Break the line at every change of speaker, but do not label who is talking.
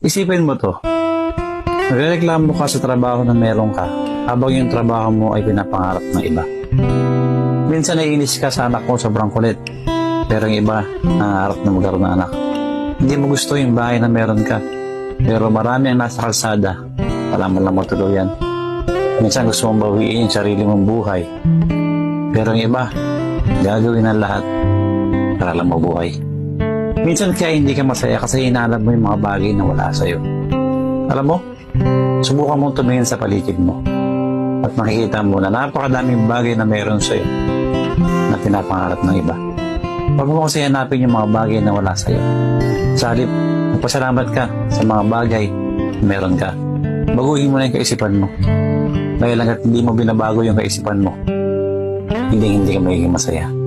Isipin mo to. Nagreklamo ka sa trabaho na meron ka habang yung trabaho mo ay pinapangarap ng iba. Minsan naiinis ka sa anak mo sobrang kulit. Pero yung iba, nangarap na magkaroon ng anak. Hindi mo gusto yung bahay na meron ka. Pero marami ang nasa kalsada. Wala mo lang matuluyan. Minsan gusto mong bawiin yung sarili mong buhay. Pero yung iba, gagawin ang lahat para lang mabuhay. Minsan kaya hindi ka masaya kasi hinahanap mo yung mga bagay na wala sa'yo. Alam mo, subukan mong tumingin sa paligid mo at makikita mo na napakadaming bagay na meron sa'yo na pinapangarap ng iba. Huwag mo kasi hanapin yung mga bagay na wala sa'yo. Sa halip, magpasalamat ka sa mga bagay na meron ka. Baguhin mo na yung kaisipan mo. Dahil hanggat hindi mo binabago yung kaisipan mo, hindi ka magiging masaya.